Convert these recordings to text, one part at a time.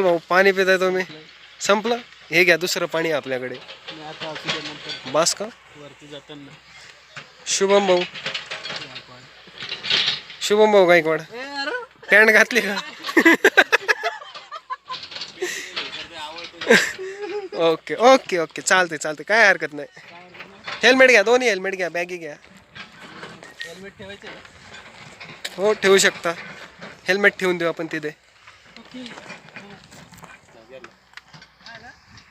भाऊ पाणी पिताय तुम्ही? संपलं? हे घ्या दुसरं पाणी आपल्याकडे. बस का? शुभम भाऊ, शुभम भाऊ गायकवाड पॅन्ट घातली का? ओके ओके ओके, चालते चालते, काय हरकत नाही. हेल्मेट घ्या, दोन्ही हेल्मेट घ्या, बॅगी घ्या. हेल्मेट ठेवायचे हो ठेवू शकता. हेल्मेट ठेवून देऊ आपण तिथे.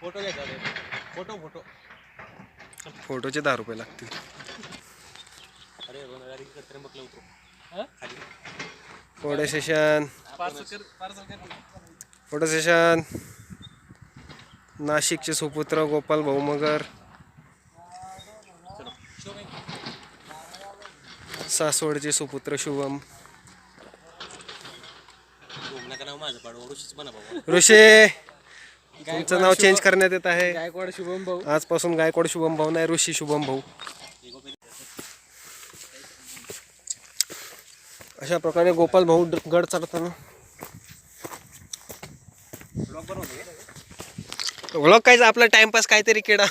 फोटो घ्यायचा. फोटो फोटो फोटोचे 10 रुपये लागतील. Photo session, photo session. नाशिकचे सुपुत्र गोपाल भाऊ मगर, सासवडचे सुपुत्र शुभम. ऋषी, तुमचं नाव चेंज करण्यात येत आहे. गायकवाड शुभम भाऊ. आजपासून गायकवाड शुभम भाऊ नाही, ऋषी शुभम भाऊ. अशा प्रकारे गोपाल भाऊ गड चढताना. व्लॉग काय आपला टाइमपास काहीतरी केडा.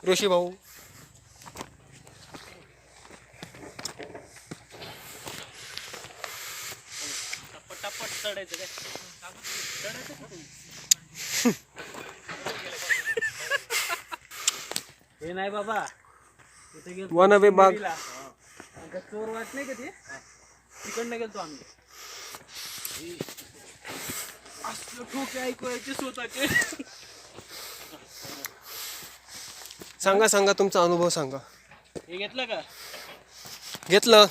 ऋषी भाऊ हे नाही बाबा, वन वे बाग. चोर वाट नाही का ते, तिकडनं गेलतो आम्ही. असलं ठोके ऐकवायचे स्वतःचे. सांगा सांगा तुमचा अनुभव सांगा. हे घेतलं का? घेतलं.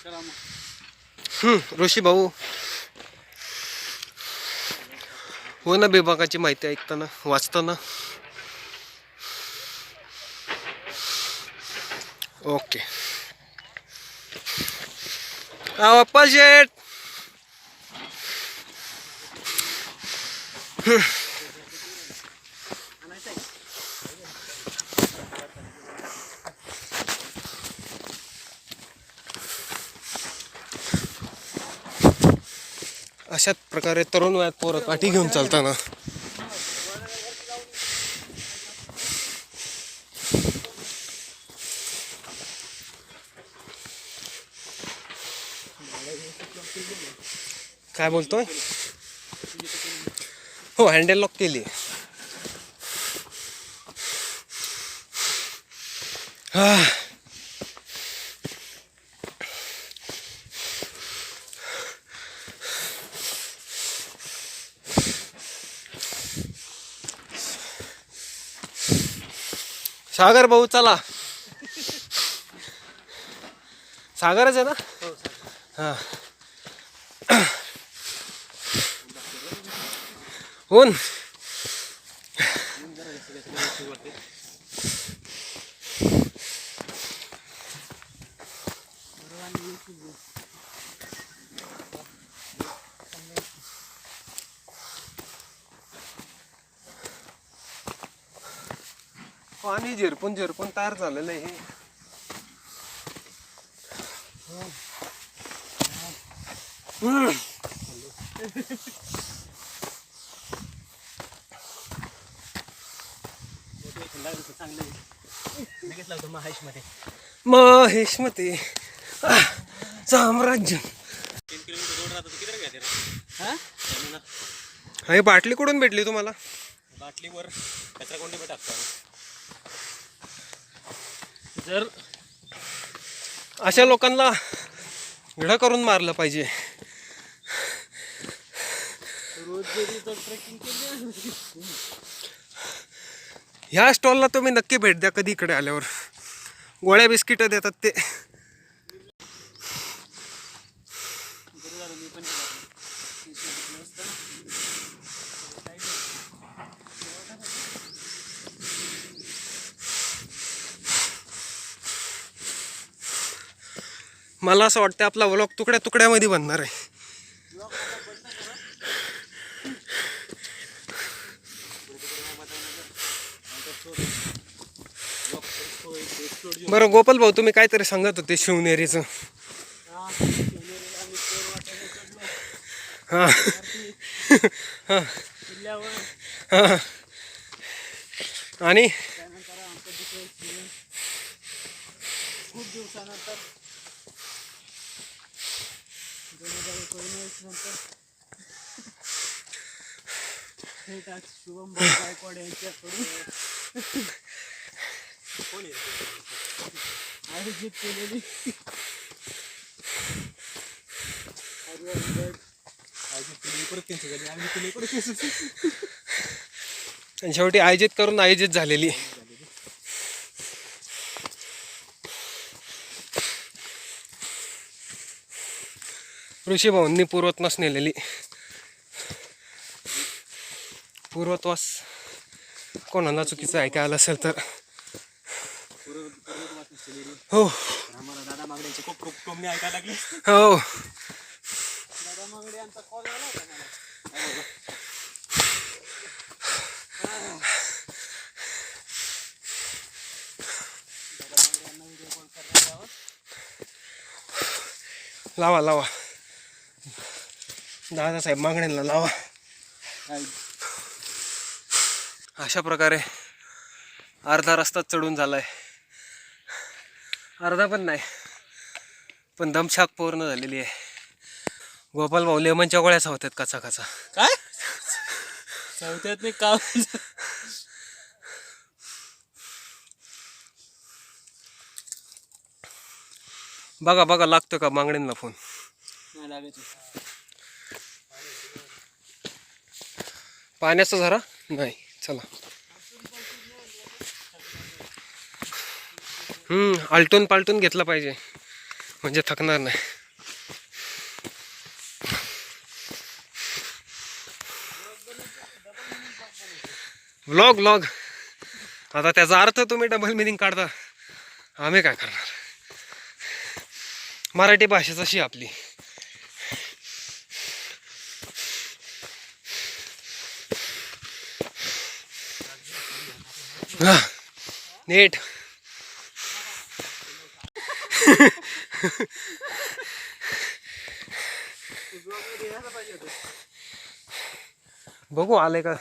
चला मग. ऋषी भाऊ, वन विभागाची माहिती ऐकताना वाचताना. ओके. अप्पल शेट. अशाच प्रकारे तरुण वयात पोरं काठी घेऊन चालताना. काय बोलतोय? हो, हँडल लॉक केली. सागर भाऊ चला. सागरच आहे ना? हा. होन पाणी झिरपून झिरपून तयार झालेलं आहे. महेशमती साम्राज्य. हे बाटली कुठून भेटली तुम्हाला? बाटलीवर कचरा कोंडी पे टाकतो. जर अशा लोकांना घडा करून मारलं पाहिजे. रोज जरी ट्रेकिंग केली. ह्या स्टॉलला तुम्ही नक्की भेट द्या कधी इकडे आल्यावर. गोळ्या बिस्किट देतात ते. मला असं वाटतं आपला व्लॉग तुकड्या तुकड्यामध्ये बनणार आहे. बरं गोपाल भाऊ, तुम्ही काहीतरी सांगत होते शिवनेरीचं. हां हां किल्ल्यावर हां. आणि त्यानंतर आमचं दुसरं एक्सपिरियन्स खूप दिवसानंतर 2019 नंतर थेट आज शुभम भाऊ गायकवाड यांच्याकडून आयोजित केलेली आणि शेवटी आयोजित करून आयोजित झालेली. ऋषीभाऊंनी पूर्वतवास नेलेली. पूर्वतवास कोणाला चुकीचं ऐकायला असेल तर हो आम्हाला दादा मागड्यांचे खूप खूप टोमणे ऐकायला लागले. हो. दादा मागडे यांचा कॉल आला होता मला. लावा लावा दादासाहेब मागण्यांना लावा. अशा प्रकारे अर्धा रस्ता चढून झालाय. अर्धा पण नाही पण दमछाक पूर्ण झालेली आहे. गोपाल भाऊ लेमनच्या गोळ्याच होत्यात कचा कचा. काय चौथ्यात नाही का बघा बघा लागतो का मागण्यांना फोन. नाही लागायचं. पाण्याचा झरा नाही. चला आलटून पालटून घेतलं पाहिजे म्हणजे थकणार नाही. व्लॉग व्लॉग आता त्याचा अर्थ तुम्ही डबल मिनिंग काढता. आम्ही काय करणार. मराठी भाषेच अशी आपली. नीट बघू आले का.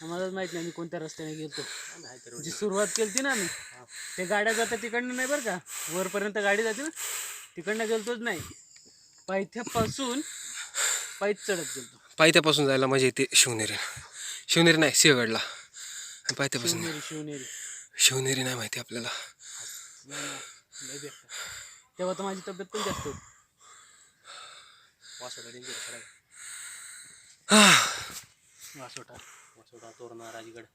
आम्हालाच माहित नाही मी कोणत्या रस्त्याने गेलतो. जी सुरुवात केली ना आम्ही ते गाड्या जातात तिकडनं नाही बरं का. वरपर्यंत गाडी जाते ना तिकडनं गेलतोच नाही. पायथ्यापासून पायथ चढत गेलतो. पायथ्यापासून जायला मजा येते. शिवनेरी शिवनेरी नाही सिंहगडला. पायथ्यापासून शिवनेरी शिवनेरी शिवनेरी नाही माहिती आपल्याला. लय बेकार. तेव्हा तर माझी तब्येत पण जास्त होती. वासोटा तोरणा राजगड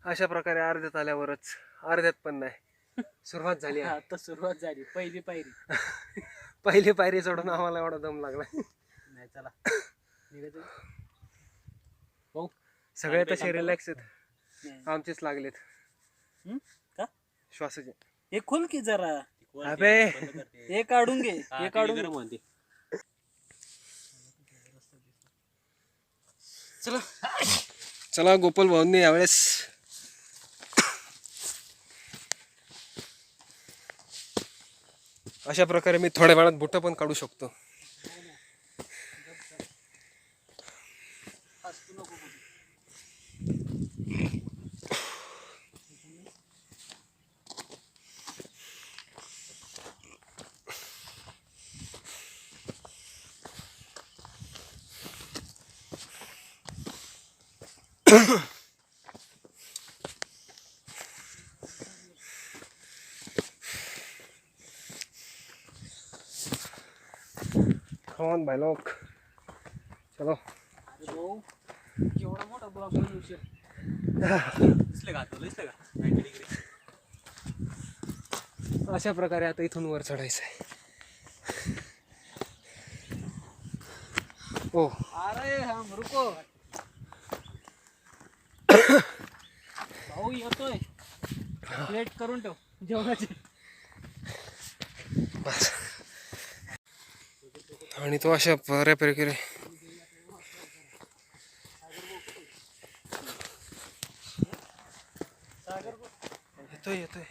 अशा प्रकारे अर्ध्यात आल्यावरच अर्ध्यात पण नाही सुरुवात झाली आहे. आता सुरुवात झाली. पहिली पायरी. पहिली पायरी चढून आम्हाला एवढा दम लागला. नाही चला निघायचं भाऊ. सगळे तसे रिलॅक्स आहेत. आमचेच लागलेत का श्वासाचे. हे खोल की जरा. अबे हे काढून घे. हे काढून घे. चला चला गोपाल भाऊंनी यावेळेस अशा प्रकारे मी थोड्या वेळात बुटं पण काढू शकतो. Come on भाई लोग चलो. भाऊ केवढा मोठा ब्लॉक बनवू शकतो. अशा प्रकारे आता इथून वर चढायचं आहे. ओ अरे हम रुको. भाऊ येतोय. प्लेट करून ठेव जेवणाची. बस. आणि तो अशा बऱ्यापैकी येतोय येतोय.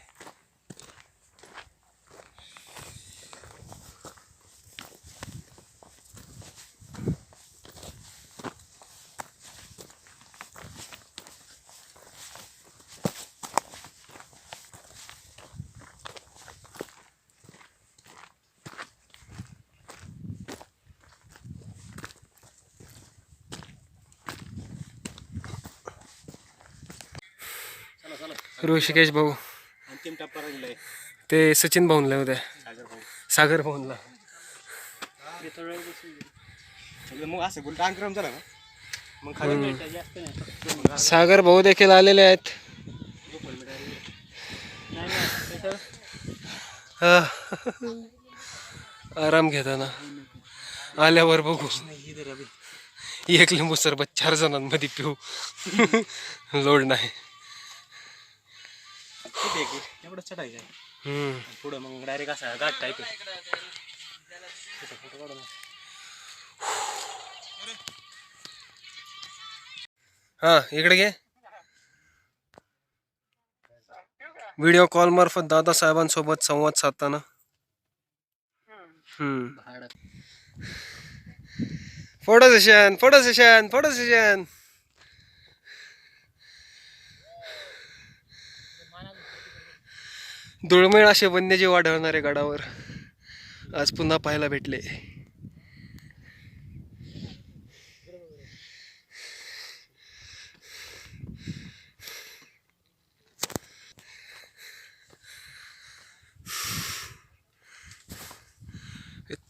ऋषिकेश भाऊ अंतिम टप्पा राहिलाय. ते सचिन भाऊनला होत्या. सागर भाऊनला. मग असं बोलता अंतराम झाला ना मग खाली जास्त नाही. सागर भाऊ देखील आलेले आहेत. हा. आराम घेताना आल्यावर बघू. एक लिंबू सरबत 4 जणांमध्ये पिऊ. लोड नाही. एवढं चढायचं पुढं मग डायरेक्ट असा घाट टाईप हा इकडे घे. व्हिडिओ कॉल मार्फत दादासाहेबांसोबत संवाद साधताना. Photo session photo session photo session. दुर्मिळ असे वन्यजीव आढळणारे गडावर आज पुन्हा पाहायला भेटले.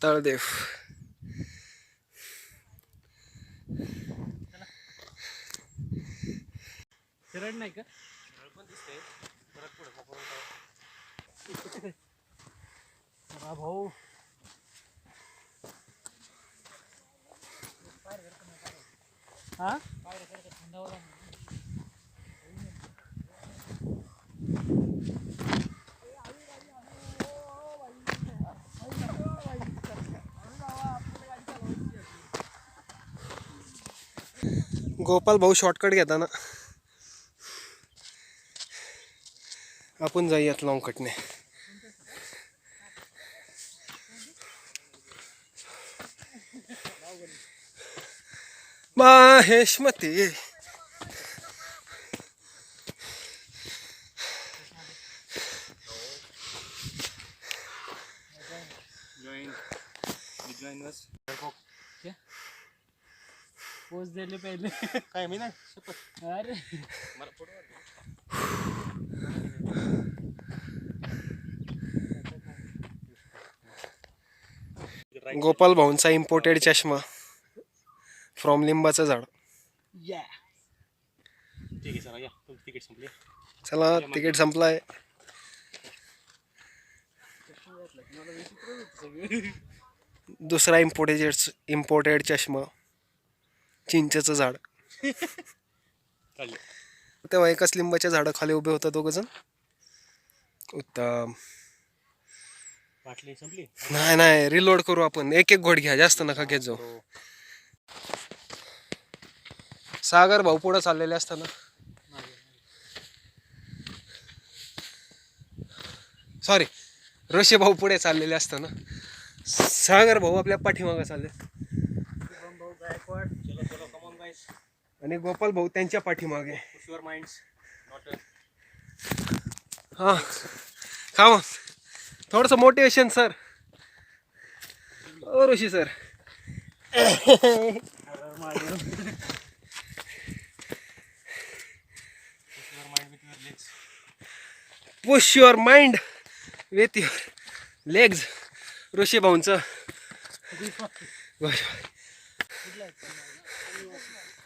तळदेव. शिरड नाही का? भाऊ हा गोपाल भाऊ शॉर्टकट घेताना आपण जाऊयात लॉंग कटने. माहेशमती. पोच दिले पहिले. काय मी ना अरे गोपाल भाऊंचा इम्पोर्टेड चष्मा फ्रॉम लिंबाचं झाड. ठीक आहे सर या तुमची तिकीट संपली. चला तिकीट संपलाय. दुसरा इम्पोर्टेड चष्मा चिंचेचं झाड. तेव्हा एकाच लिंबाच्या झाडाखाली उभे होता दोघ जण. उत्तम. बाटली संपली. नाही नाही रिलोड करू आपण. एक एक घोट घ्या जास्त नका घेत जाऊ. सागर भाऊ पुढे चाललेले असताना सॉरी ऋषी भाऊ पुढे चाललेले असताना सागर भाऊ आपल्या पाठीमागे चालले आणि गोपाल भाऊ त्यांच्या पाठीमागे. हा का थोडस मोटिवेशन सर. ओ Rishi sir. Push your mind with your legs. Rishi भाऊंचं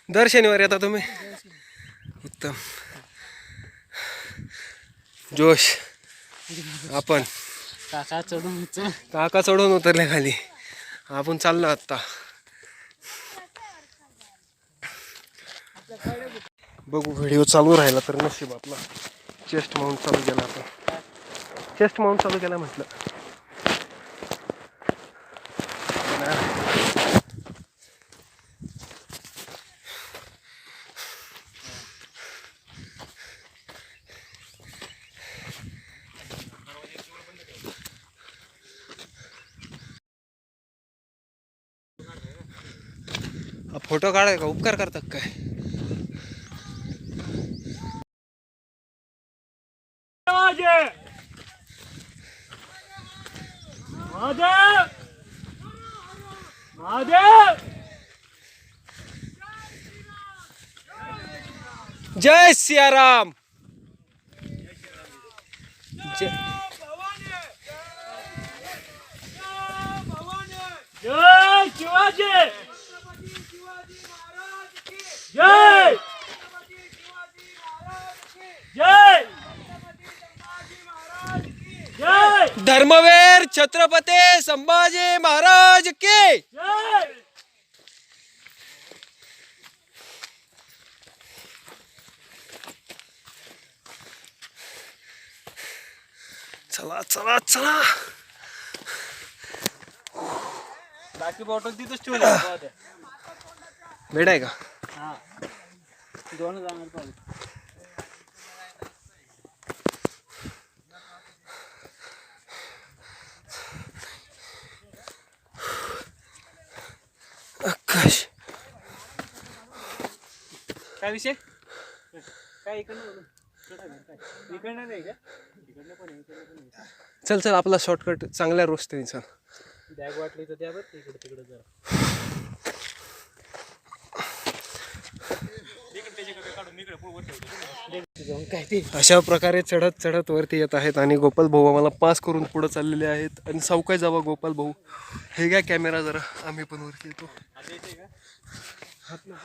दर शनिवारी येता तुम्ही. उत्तम. जोश. आपण काका चढून काका चढून उतरले खाली. आपण चाललो आत्ता. बघू व्हिडिओ चालू राहिला तर नशीब आपला. चेस्ट माउंट चालू केला आपण. चेस्ट माउंट चालू केला म्हटलं. फोटो काढाय का उपकार करतात काय? जय सियाराम. जय शिवाजी. जय जय जय धर्मवीर छत्रपती संभाजी महाराज की जय. चला चला चला. बाकी बॉटल तिथंच ठेवली. वेड आहे का? हा 2 जाणार पाहिजे. आकाश काय विषय काय इकडनं इकडनं नाही का? इकडनं पण आहे. चल चल आपला शॉर्टकट चांगल्या रस्त्याने चल. बॅग वाटली तर त्या बरं इकडे तिकडे जरा. अशा प्रकारे चढत चढत वरती येत आहेत आणि गोपाल भाऊ आम्हाला पास करून पुढे चाललेले आहेत. आणि सावकाश जावा गोपाल भाऊ. हे घ्या कॅमेरा जरा, आम्ही पण वरती येतो.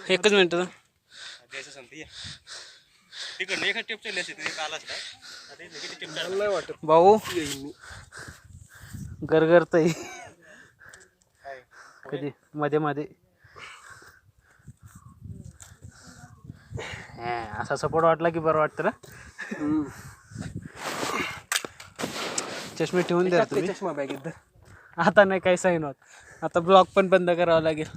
एकच मिनिट. तिकडनं एका टेप चालली असते ते आलाच नाही वाटत भाऊ येईन मी. गरगरतय कधी मध्ये मध्ये. असा सपोर्ट वाटला की बरं वाटतं ना. चष्मे ठेवून द्या तुम्ही. चष्मा बॅग एकदा. आता नाही काही साईन होत. आता ब्लॉग पण बंद करावा लागेल.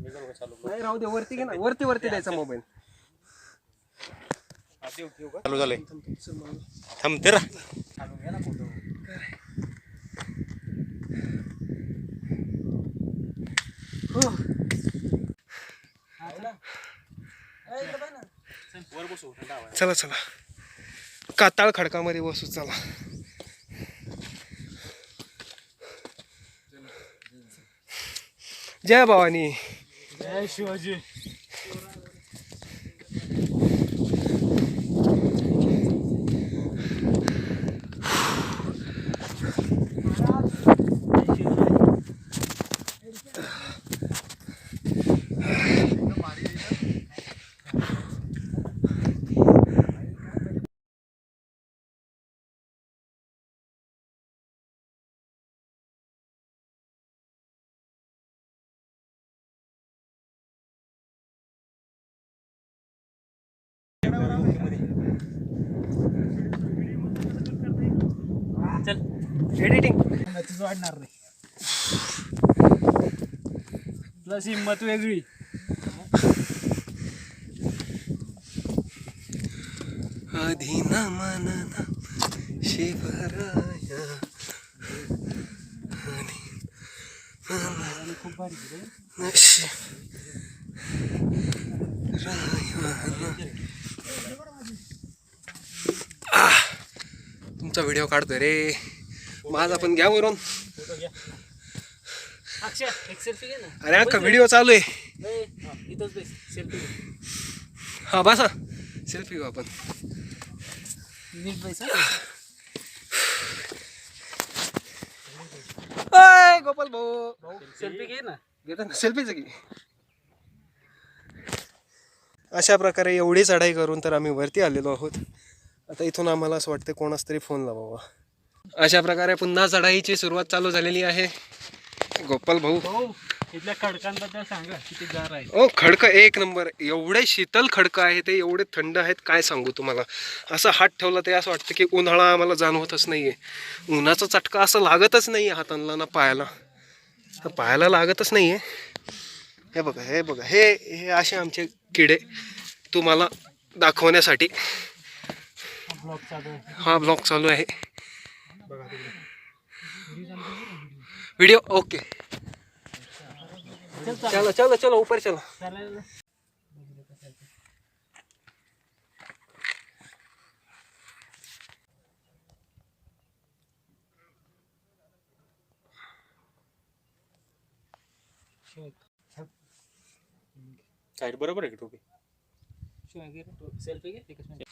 नाही राहू दे, वरती घे ना. वरती वरती द्यायचा मोबाईल. चालू झालंय. थांबते रा. चला चला काताळ खडकामध्ये बसू. चला जय भवानी. जय शिवाजी. चल एडिटिंग तुझं वाढणार नाही. प्लस हिंमत वेगळी. आधी ना मनना शिवराया. खूप भारी. तुमचा व्हिडिओ काढतोय रे. माझा पण घ्या वरून. अक्षय एक सेल्फी घे ना. अरे अख्खा व्हिडिओ चालू आहे. इथंच बेस सेल्फी. हा बसा सेल्फी घेऊ आपण. नीट पैसा. गोपाल भाऊ सेल्फी घे ना. घेता ना सेल्फीच की. अशा प्रकारे एवढी चढाई करून तर आम्ही वरती आलेलो आहोत. आता इथून आम्हाला असं वाटतं कोणाच तरी फोन लावावा. अशा प्रकारे पुन्हा चढाईची सुरुवात चालू झालेली आहे. गोपाल भाऊ हो इथल्या खडकांबद्दल सांगा किती गार आहे. ओ खडकं एक नंबर, एवढे शीतल खडकं आहे ते, एवढे थंड आहेत काय सांगू तुम्हाला. असं हात ठेवला ते असं वाटतं की उन्हाळा आम्हाला जाणवतच नाहीये. उन्हाचा चटका असं लागतच नाहीये हातांना ना पायाला, पायाला लागतच नाहीये. हे बघा हे बघा, हे हे असे आमचे किडे तुम्हाला दाखवण्यासाठी ब्लॉक चालू आहे. हा ब्लॉग चालू आहे. Video okay. चलो चलो चलो ऊपर चलो. चालेल. साईड बरोबर आहे की टोपी? सेल्फी घे एकच मिनिट.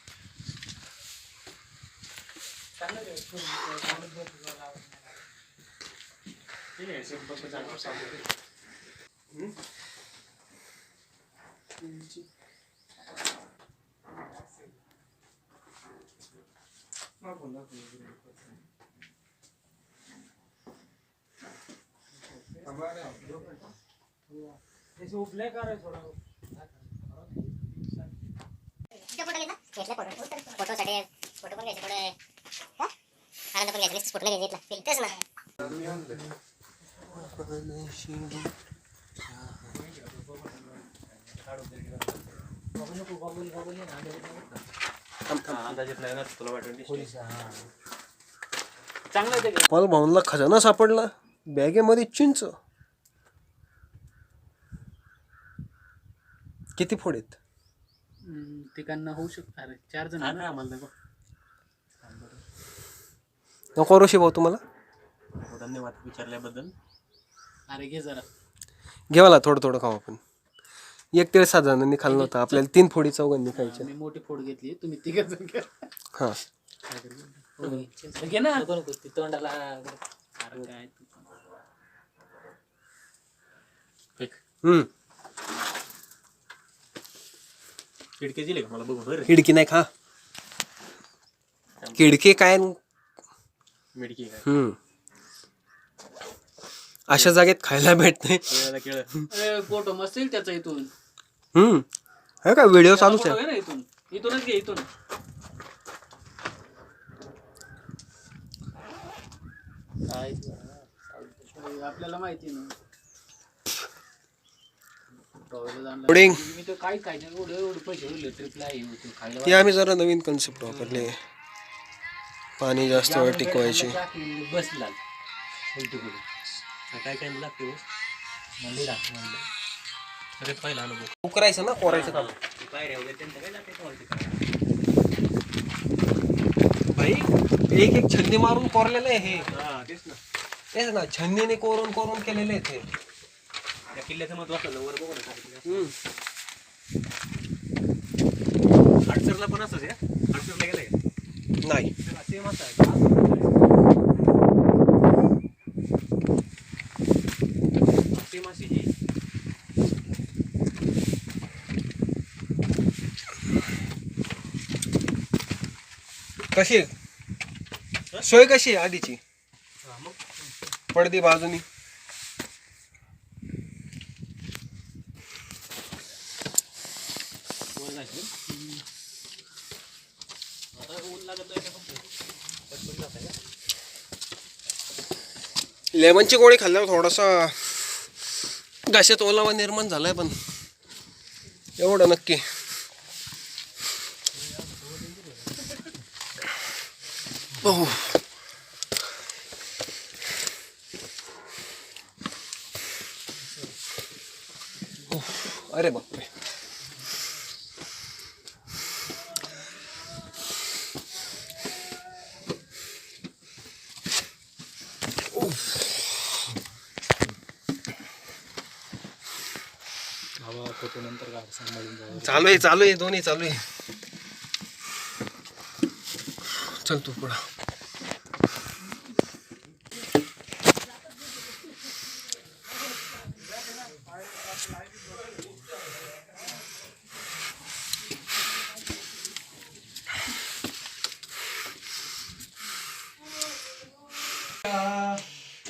फोटो साठी फोटो पण घ्यायचे थोडे आनंद पण घ्यायचा फोटो नाही घ्यायचा तेच ना. चांगलं आहे ते. गोपाल भाऊंना खजाना सापडला बॅगेमध्ये, चिंच. किती फोड आहेत? तिकडनं होऊ शकतं. अरे 4 जण आहे ना आम्हाला. नको ऋषी भाऊ तुम्हाला? धन्यवाद विचारल्याबद्दल. अरे घे जरा. घेवाला थोडं थोडं खाऊ आपण. एक ते 6 जणांनी खाल्लं होतं, आपल्याला 3 फोडी चौघांनी खायच्या. मी मोठी फोड घेतली, तुम्ही 3 जण घ्या. हा घे ना. तोंडाला. अरे काय खिडकी दिली का मला बघू बरं. खिडकी नाही खा, खिडकी काय. मिडकी काय अशा जागेत खायला भेटते. फोटो मस्त येईल त्याचा इथून. हे काय व्हिडिओ चालूच आहे. फोटो घे ना इथून. इथूनच घे इथून. आपल्याला माहिती ना. पुडिंग मी तर काय खायचं एवढे पैसे उरले ट्रिपला खायला. ते आम्ही जरा नवीन कन्सेप्ट वापरले. पाणी जास्त वेळ टिकवायचे. बसला उलटी पुढे काय काय लागते मंदिर अरे पहिला अनुभव करायचं ना, कोरायचं काम. पायऱ्या वगैरे त्यांचं काय लागते. भाई एक एक छन्नी मारून कोरलेलं आहे हे. तेच ना. तेच ना, छन्नीने कोरून कोरून केलेले आहे ते. या किल्ल्याचं महत्व असलं वर बघू ना. हडसरला पण असंच आहे. हडसरला गेलंय नाही सेम असं आहे. सेम अशी ही कशी सोय कशी आहे आधीची? पडदी बाजूनी लेमनची गोळी खाल्ल्यावर थोडासा घशात ओलावा निर्माण झालाय, पण एवढं नक्की. हो अरे बापरे. चालू आहे दोन्ही चालू आहे. चल तू पुढं.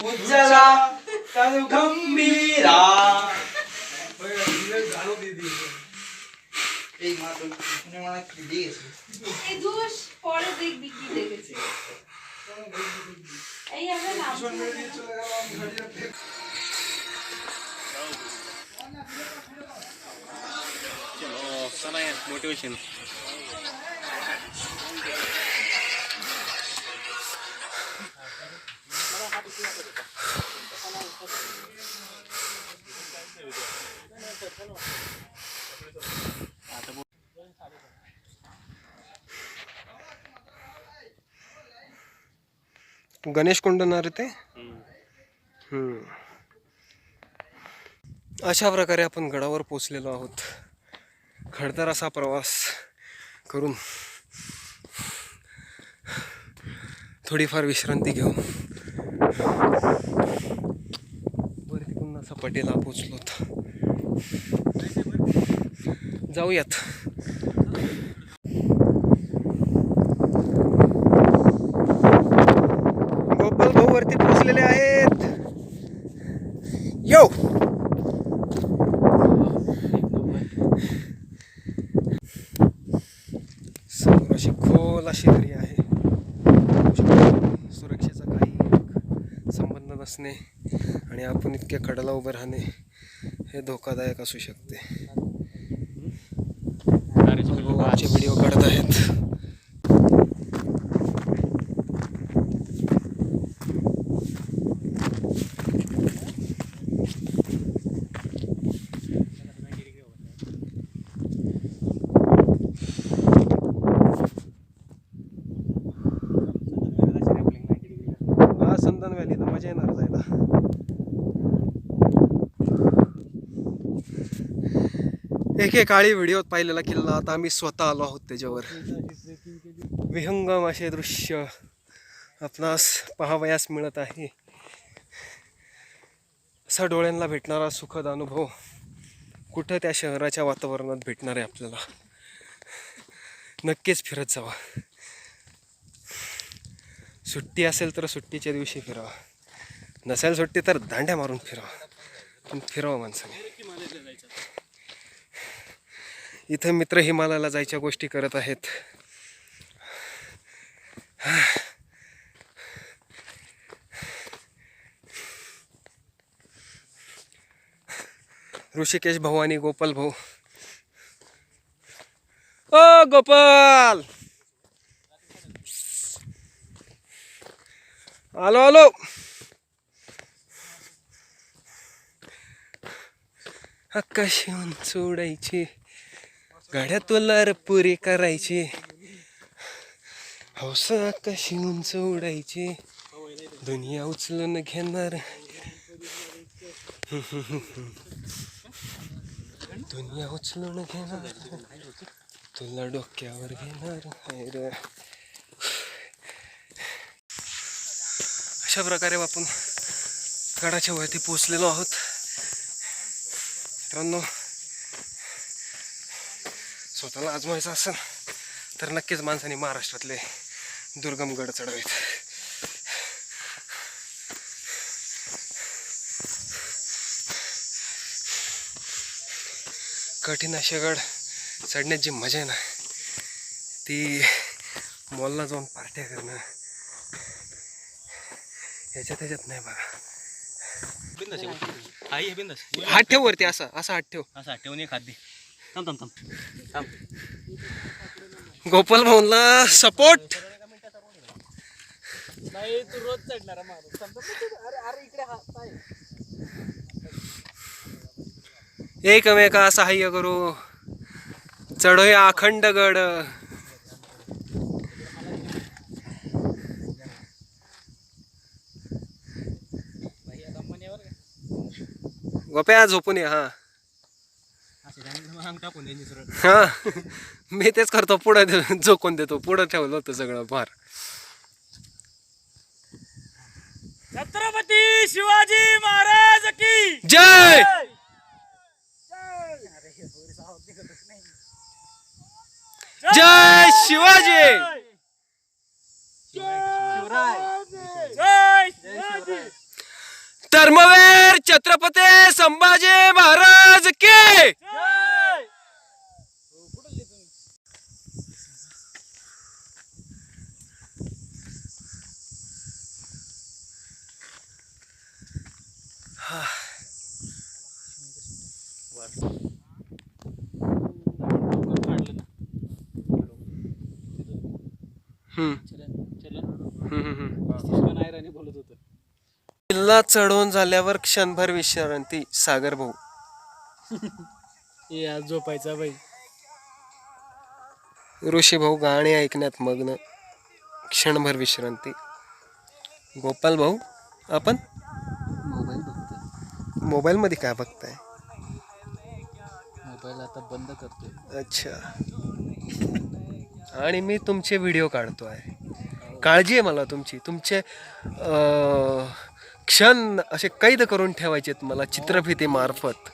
उज्ज्वला गंभीरा এই দোষ পরে দেখবি কি দেখেছে এই আমরা নাম मोटिवेशन गणेश कोंडणार ते अशा प्रकारे आपण गडावर पोचलेलो आहोत. खडतर असा प्रवास करून थोडीफार विश्रांती घेऊन वरती पुन्हा सपाटीला पोचलोत. जाऊयात. गोपाल भाऊ वरती पोचलेले आहेत. यो समोर अशी खोल अशी दरी आहे. सुरक्षेचा काही संबंध नसणे आणि आपण इतक्या कडेला उभे राहणे हे धोकादायक असू शकते. आमचे व्हिडिओ काढत आहेत. हा संदन व्हॅलीला मजा येणार जायला. एक काळी व्हिडिओत पाहिलेला किल्ला आता आम्ही स्वतः आलो आहोत त्याच्यावर. विहंगम असे दृश्य आपणास पाहावयास मिळत आहे. असा डोळ्यांना भेटणारा सुखद अनुभव कुठं त्या शहराच्या वातावरणात भेटणार आहे आपल्याला. नक्कीच फिरत जावा. सुट्टी असेल तर सुट्टीच्या दिवशी फिरावा, नसेल सुट्टी तर दांड्या मारून फिरावा, पण फिरावं माणसाने. इथं मित्र हिमालयाला जायच्या गोष्टी करत आहेत. ऋषिकेश भाऊ आणि गोपाल भाऊ. ओ गोपाल, आलो आलो. आकाशी उंच उडायची, गाड्या तुला पुरी करायची, हौस आकाशी उंच उडायची, दुनिया उचलून घेणार, दुनिया उचलून घेणार, तुला डोक्यावर घेणार. अशा प्रकारे आपण गडाच्या वरती पोचलेलो आहोत. मित्रांनो, स्वतःला आजमायचं असेल तर नक्कीच माणसाने महाराष्ट्रातले दुर्गम गड चढवेत. कठीण असे गड चढण्याची मजा आहे ना, ती मॉलला जाऊन पार्ट्या करणं ह्याच्यात नाही बघा. हात ठेव वरती, असा हात ठेव. असा ठेवणे खाद्य. थांब थांब थांब. गोपाल भाऊला सपोर्ट. नाही तू रोज चढणारा माणूस. अरे इकडे एकमेका सहाय्य करू, चढूया अखंड गड. गोप्या झोपून ये. हा मी तेच करतो, पुढे झोकून देतो. पुढे ठेवलं होतं सगळं भार. छत्रपती शिवाजी महाराज की जय. जय शिवाजी. जय शिवाजी. धर्मवीर छत्रपती संभाजी महाराज की. बोलत होतं. किल्ला चढवून झाल्यावर क्षणभर विश्रांती. सागर भाऊ. हे आज झोपायचा बाई. ऋषी भाऊ गाणे ऐकण्यात मग्न. क्षणभर विश्रांती. गोपाल भाऊ आपण मोबाईल बघतोय. मोबाईल मध्ये काय बघताय? मोबाईल आता बंद करतोय. अच्छा. आणि मी तुमचे व्हिडिओ काढतोय. काळजी आहे मला तुमची. तुमचे क्षण असे कैद करून ठेवायचेत मला चित्रफिती मार्फत.